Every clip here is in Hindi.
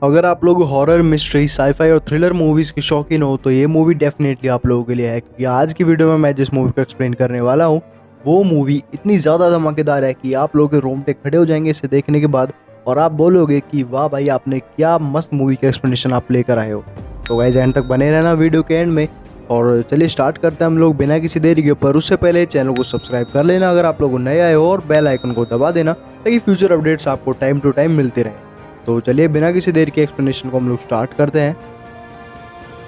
अगर आप लोग हॉरर, मिस्ट्री, साईफाई और थ्रिलर मूवीज़ के शौकीन हो तो ये मूवी डेफिनेटली आप लोगों के लिए है, क्योंकि आज की वीडियो में मैं जिस मूवी को एक्सप्लेन करने वाला हूँ वो मूवी इतनी ज़्यादा धमाकेदार है कि आप लोगों के रोंगटे खड़े हो जाएंगे इसे देखने के बाद, और आप बोलोगे कि वाह भाई, आपने क्या मस्त मूवी का एक्सप्लेनेशन आप लेकर आए हो। तो गाइस एंड तक बने रहना वीडियो के एंड में। और चलिए स्टार्ट करते हैं हम लोग बिना किसी देरी के। पर उससे पहले चैनल को सब्सक्राइब कर लेना अगर आप लोग नए आए हो, और बेल आइकन को दबा देना ताकि फ्यूचर अपडेट्स आपको टाइम टू टाइम मिलते रहें। तो चलिए बिना किसी देर के एक्सप्लेनेशन को हम लोग स्टार्ट करते हैं।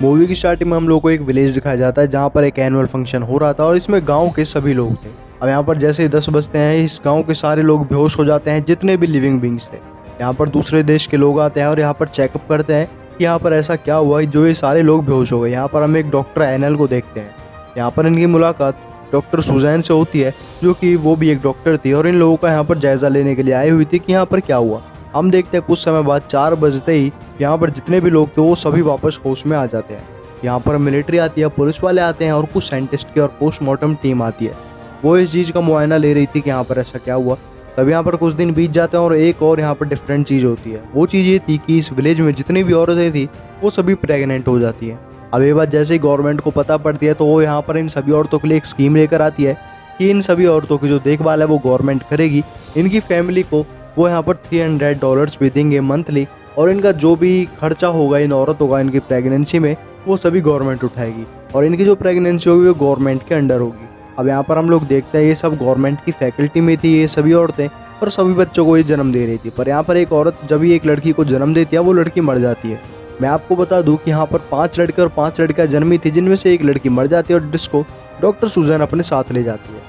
मूवी की स्टार्टिंग में हम लोग को एक विलेज दिखाया जाता है जहाँ पर एक एनुअल फंक्शन हो रहा था, और इसमें गांव के सभी लोग थे। अब यहाँ पर जैसे ही 10 बजते हैं इस गांव के सारे लोग बेहोश हो जाते हैं, जितने भी लिविंग बींग्स थे। यहाँ पर दूसरे देश के लोग आते हैं और यहाँ पर चेकअप करते हैं कि यहाँ पर ऐसा क्या हुआ जो ये सारे लोग बेहोश हो गए। यहाँ पर हम एक डॉक्टर एनल को देखते हैं। यहाँ पर इनकी मुलाकात डॉक्टर सुजैन से होती है, जो कि वो भी एक डॉक्टर थी और इन लोगों का यहाँ पर जायजा लेने के लिए आई हुई थी कि यहाँ पर क्या हुआ। हम देखते हैं कुछ समय बाद 4 बजते ही यहाँ पर जितने भी लोग थे वो सभी वापस होश में आ जाते हैं। यहाँ पर मिलिट्री आती है, पुलिस वाले आते हैं और कुछ साइंटिस्ट की और पोस्टमार्टम टीम आती है। वो इस चीज़ का मुआयना ले रही थी कि यहाँ पर ऐसा क्या हुआ। तब यहाँ पर कुछ दिन बीत जाते हैं और एक और यहाँ पर डिफरेंट चीज़ होती है। वो चीज़ ये थी कि इस विलेज में जितनी भी औरतें थी वो सभी प्रेग्नेंट हो जाती हैं। अब ये बात जैसे ही गवर्नमेंट को पता पड़ती है तो वो यहाँ पर इन सभी औरतों के लिए एक स्कीम लेकर आती है कि इन सभी औरतों की जो देखभाल है वो गवर्नमेंट करेगी। इनकी फैमिली को वो यहाँ पर $300 भी देंगे मंथली, और इनका जो भी खर्चा होगा इन औरतों का इनकी प्रेगनेंसी में वो सभी गवर्नमेंट उठाएगी, और इनकी जो प्रेगनेंसी होगी वो गवर्नमेंट के अंडर होगी। अब यहाँ पर हम लोग देखते हैं ये सब गवर्नमेंट की फैकल्टी में थी ये सभी औरतें, और सभी बच्चों को ये जन्म दे रही थी। पर यहाँ पर एक औरत जब भी एक लड़की को जन्म देती है वो लड़की मर जाती है। मैं आपको बता दूं कि यहाँ पर 5 लड़के और 5 लड़कियाँ जन्मी थी, जिनमें से एक लड़की मर जाती है और जिसको डॉक्टर सुजैन अपने साथ ले जाती है।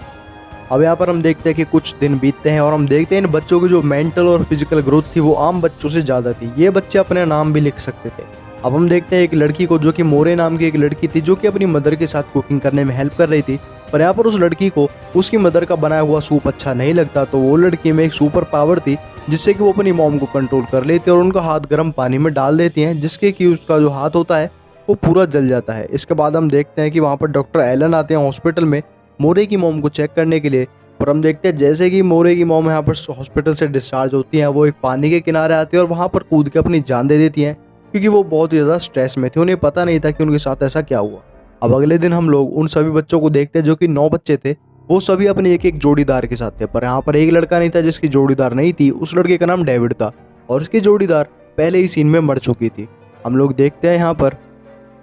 अब यहाँ पर हम देखते हैं कि कुछ दिन बीतते हैं और हम देखते हैं इन बच्चों की जो मेंटल और फिजिकल ग्रोथ थी वो आम बच्चों से ज़्यादा थी। ये बच्चे अपने नाम भी लिख सकते थे। अब हम देखते हैं एक लड़की को, जो कि मोरे नाम की एक लड़की थी, जो कि अपनी मदर के साथ कुकिंग करने में हेल्प कर रही थी। पर यहाँ पर उस लड़की को उसकी मदर का बनाया हुआ सूप अच्छा नहीं लगता, तो वो लड़की में एक सुपर पावर थी जिससे कि वो अपनी मॉम को कंट्रोल कर लेती है और उनका हाथ गर्म पानी में डाल देती हैं, जिसके कि उसका जो हाथ होता है वो पूरा जल जाता है। इसके बाद हम देखते हैं कि वहाँ पर डॉक्टर एलन आते हैं हॉस्पिटल में मोरे की मॉम को चेक करने के लिए। और हम देखते हैं जैसे कि मोरे की मॉम यहाँ पर हॉस्पिटल से डिस्चार्ज होती हैं, वो एक पानी के किनारे आती है और वहाँ पर कूद के अपनी जान दे देती हैं, क्योंकि वो बहुत ही ज़्यादा स्ट्रेस में थे। उन्हें पता नहीं था कि उनके साथ ऐसा क्या हुआ। अब अगले दिन हम लोग उन सभी बच्चों को देखते हैं, जो कि 9 बच्चे थे। वो सभी अपने एक एक जोड़ीदार के साथ थे, पर यहाँ पर एक लड़का नहीं था जिसकी जोड़ीदार नहीं थी। उस लड़के का नाम डेविड था और उसकी जोड़ीदार पहले ही सीन में मर चुकी थी। हम लोग देखते हैं यहाँ पर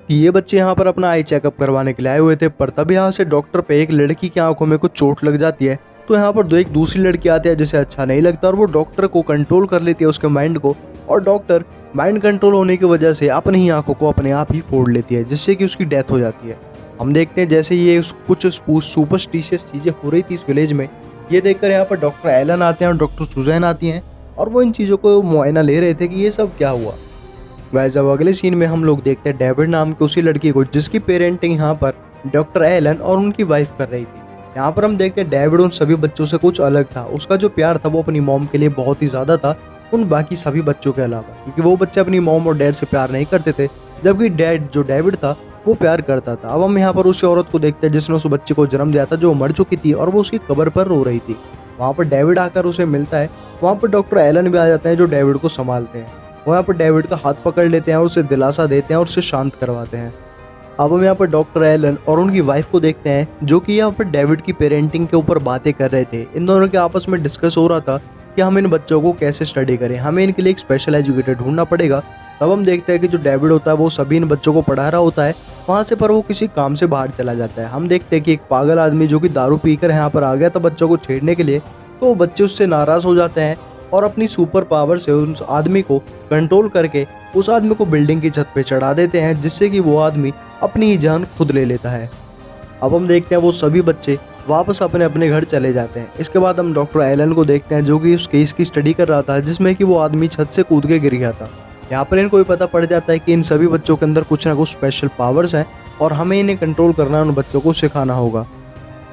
कि ये बच्चे यहाँ पर अपना आई चेकअप करवाने के लिए आए हुए थे, पर तब यहाँ से डॉक्टर पे एक लड़की की आंखों में कुछ चोट लग जाती है। तो यहाँ पर एक दूसरी लड़की आती है जिसे अच्छा नहीं लगता, और वो डॉक्टर को कंट्रोल कर लेती है, उसके माइंड को। और डॉक्टर माइंड कंट्रोल होने की वजह से अपनी ही आंखों को अपने आप ही फोड़ लेती है, जिससे कि उसकी डेथ हो जाती है। हम देखते हैं जैसे ये कुछ सुपरस्टिशियस चीज़ें हो रही थी इस विलेज में, ये देखकर यहाँ पर डॉक्टर एलन आते हैं और डॉक्टर सुजैन आती हैं, और वो इन चीज़ों को मुआयना ले रहे थे कि ये सब क्या हुआ। वैसे अब अगले सीन में हम लोग देखते हैं डेविड नाम की उसी लड़की को, जिसकी पेरेंटिंग यहाँ पर डॉक्टर एलन और उनकी वाइफ कर रही थी। यहाँ पर हम देखते हैं डेविड उन सभी बच्चों से कुछ अलग था। उसका जो प्यार था वो अपनी मॉम के लिए बहुत ही ज़्यादा था उन बाकी सभी बच्चों के अलावा, क्योंकि वो बच्चे अपनी मॉम और डैड से प्यार नहीं करते थे, जबकि डैड जो डेविड था वो प्यार करता था। अब हम यहाँ पर उस औरत को देखते हैं जिसने उस बच्चे को जन्म दिया था, जो मर चुकी थी, और वो उसकी कब्र पर रो रही थी। वहाँ पर डेविड आकर उसे मिलता है। वहाँ पर डॉक्टर एलन भी आ जाते हैं जो डेविड को संभालते हैं। वहाँ पर डेविड का हाथ पकड़ लेते हैं और उसे दिलासा देते हैं और उसे शांत करवाते हैं। अब हम यहाँ पर डॉक्टर एलन और उनकी वाइफ को देखते हैं, जो कि यहाँ पर डेविड की पेरेंटिंग के ऊपर बातें कर रहे थे। इन दोनों के आपस में डिस्कस हो रहा था कि हम इन बच्चों को कैसे स्टडी करें, हमें इनके लिए एक स्पेशल एजुकेटर ढूंढना पड़ेगा। तब हम देखते हैं कि जो डेविड होता है वो सभी इन बच्चों को पढ़ा रहा होता है वहाँ से, पर वो किसी काम से बाहर चला जाता है। हम देखते हैं कि एक पागल आदमी जो कि दारू पीकर यहाँ पर आ गया था बच्चों को छेड़ने के लिए, तो वो बच्चे उससे नाराज़ हो जाते हैं और अपनी सुपर पावर से उस आदमी को कंट्रोल करके उस आदमी को बिल्डिंग की छत पे चढ़ा देते हैं, जिससे कि वो आदमी अपनी ही जान खुद ले लेता है। अब हम देखते हैं वो सभी बच्चे वापस अपने अपने घर चले जाते हैं। इसके बाद हम डॉक्टर एलन को देखते हैं, जो कि उस केस की स्टडी कर रहा था जिसमें कि वो आदमी छत से कूद के गिर गया था। यहाँ पर इनको भी पता पड़ जाता है कि इन सभी बच्चों के अंदर कुछ ना कुछ स्पेशल पावर्स हैं और हमें इन्हें कंट्रोल करना, उन बच्चों को सिखाना होगा।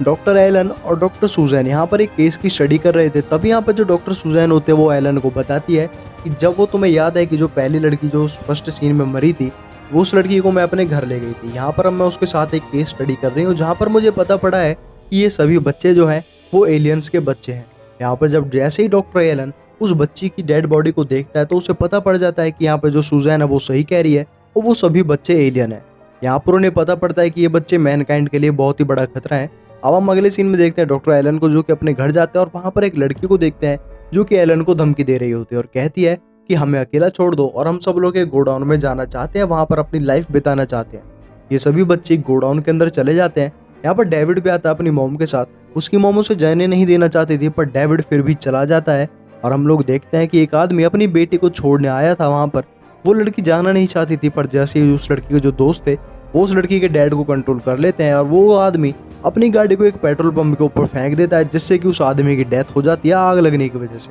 डॉक्टर एलन और डॉक्टर सुजैन यहाँ पर एक केस की स्टडी कर रहे थे। तभी यहाँ पर जो डॉक्टर सुजैन होते हैं वो एलन को बताती है कि जब वो, तुम्हें याद है कि जो पहली लड़की जो फर्स्ट सीन में मरी थी, वो उस लड़की को मैं अपने घर ले गई थी। यहाँ पर अब मैं उसके साथ एक केस स्टडी कर रही हूँ, जहाँ पर मुझे पता पड़ा है कि ये सभी बच्चे जो हैं वो एलियंस के बच्चे हैं। यहाँ पर जब जैसे ही डॉक्टर एलन उस बच्ची की डेड बॉडी को देखता है तो उसे पता पड़ जाता है कि यहाँ पर जो सुजैन है वो सही कह रही है और वो सभी बच्चे एलियन है। यहाँ पर उन्हें पता पड़ता है कि ये बच्चे मैनकाइंड के लिए बहुत ही बड़ा खतरा है। अब हम अगले सीन में देखते हैं डॉक्टर एलन को, जो कि अपने घर जाते हैं और वहाँ पर एक लड़की को देखते हैं जो कि एलन को धमकी दे रही होती है और कहती है कि हमें अकेला छोड़ दो और हम सब लोग एक गोडाउन में जाना चाहते हैं, वहाँ पर अपनी लाइफ बिताना चाहते हैं। ये सभी बच्चे गोडाउन के अंदर चले जाते हैं। यहाँ पर डेविड भी आता है अपनी मॉम के साथ। उसकी मॉम उसे जाने नहीं देना चाहती थी पर डेविड फिर भी चला जाता है और हम लोग देखते हैं कि एक आदमी अपनी बेटी को छोड़ने आया था वहाँ पर। वो लड़की जाना नहीं चाहती थी पर जैसे ही उस लड़की के जो दोस्त थे वो उस लड़की के डैड को कंट्रोल कर लेते हैं और वो आदमी अपनी गाड़ी को एक पेट्रोल पंप के ऊपर फेंक देता है, जिससे कि उस आदमी की डेथ हो जाती है आग लगने की वजह से।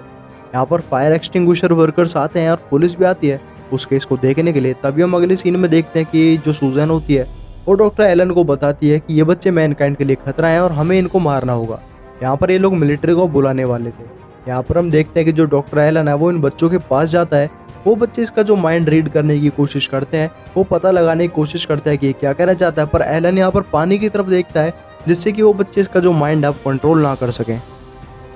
यहाँ पर फायर एक्सटिंग्विशर वर्कर्स आते हैं और पुलिस भी आती है उस केस को देखने के लिए। तभी हम अगले सीन में देखते हैं कि जो सुजैन होती है वो डॉक्टर एलन को बताती है कि ये बच्चे मैनकाइंड के लिए खतरा है और हमें इनको मारना होगा। यहाँ पर ये लोग मिलिट्री को बुलाने वाले थे। यहाँ पर हम देखते हैं कि जो डॉक्टर एलन है वो इन बच्चों के पास जाता है। वो बच्चे इसका जो माइंड रीड करने की कोशिश करते हैं, वो पता लगाने की कोशिश करता है कि ये क्या कहना चाहता है, पर एलन यहाँ पर पानी की तरफ देखता है जिससे कि वो बच्चे इसका जो माइंड है कंट्रोल ना कर सकें।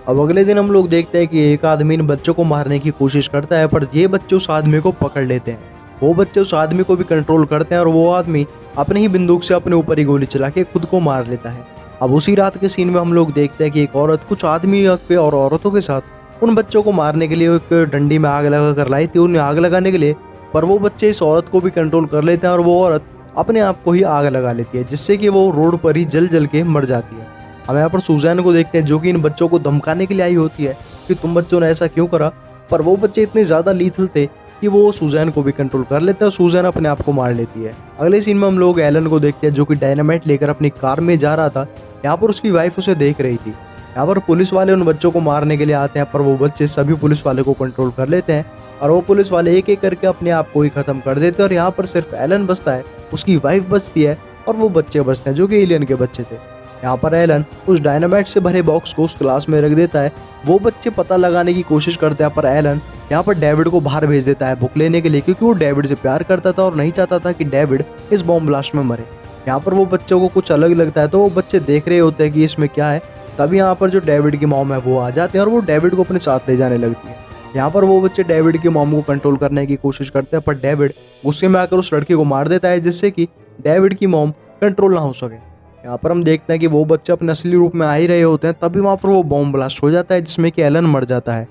अब अगले दिन हम लोग देखते हैं कि एक आदमी इन बच्चों को मारने की कोशिश करता है पर ये बच्चे उस आदमी को पकड़ लेते हैं। वो बच्चे उस आदमी को भी कंट्रोल करते हैं और वो आदमी अपने ही बंदूक से अपने ऊपर ही गोली चला के खुद को मार लेता है। अब उसी रात के सीन में हम लोग देखते हैं कि एक औरत कुछ आदमी और औरतों के साथ उन बच्चों को मारने के लिए एक डंडी में आग लगा कर लाई थी उन्हें आग लगाने के लिए, पर वो बच्चे इस औरत को भी कंट्रोल कर लेते हैं और वो औरत अपने आप को ही आग लगा लेती है, जिससे कि वो रोड पर ही जल जल के मर जाती है। हम यहाँ पर सुजैन को देखते हैं जो कि इन बच्चों को धमकाने के लिए आई होती है कि तुम बच्चों ने ऐसा क्यों करा, पर वो बच्चे इतने ज़्यादा लीथल थे कि वो सुजैन को भी कंट्रोल कर लेते हैं और सुजैन अपने आप को मार लेती है। अगले सीन में हम लोग एलन को देखते हैं जो कि डायनामाइट लेकर अपनी कार में जा रहा था। यहाँ पर उसकी वाइफ उसे देख रही थी। यहाँ पर पुलिस वाले उन बच्चों को मारने के लिए आते हैं पर वो बच्चे सभी पुलिस वाले को कंट्रोल कर लेते हैं और वो पुलिस वाले एक एक करके अपने आप को ही खत्म कर देते हैं और यहाँ पर सिर्फ एलन बचता है, उसकी वाइफ बचती है और वो बच्चे बचते हैं जो कि एलियन के बच्चे थे। यहाँ पर एलन उस डायनामाइट से भरे बॉक्स को उस क्लास में रख देता है। वो बच्चे पता लगाने की कोशिश करते हैं पर एलन यहाँ पर डेविड को बाहर भेज देता है बुक लेने के लिए, क्योंकि वो डेविड से प्यार करता था और नहीं चाहता था कि डेविड इस बॉम्ब ब्लास्ट में मरे। यहाँ पर वो बच्चों को कुछ अलग लगता है तो वो बच्चे देख रहे होते हैं कि इसमें क्या है। तभी यहाँ पर जो डेविड की मॉम है वो आ जाते हैं और वो डेविड को अपने साथ ले जाने लगती है। यहाँ पर वो बच्चे डेविड की मॉम को कंट्रोल करने की कोशिश करते हैं पर डेविड गुस्से में आकर उस लड़की को मार देता है, जिससे कि डेविड की मॉम कंट्रोल ना हो सके। यहाँ पर हम देखते हैं कि वो बच्चे अपने असली रूप में आ ही रहे होते हैं, तभी वहाँ पर वो बॉम्ब ब्लास्ट हो जाता है जिसमें कि एलन मर जाता है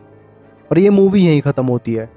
और ये मूवी यहीं ख़त्म होती है।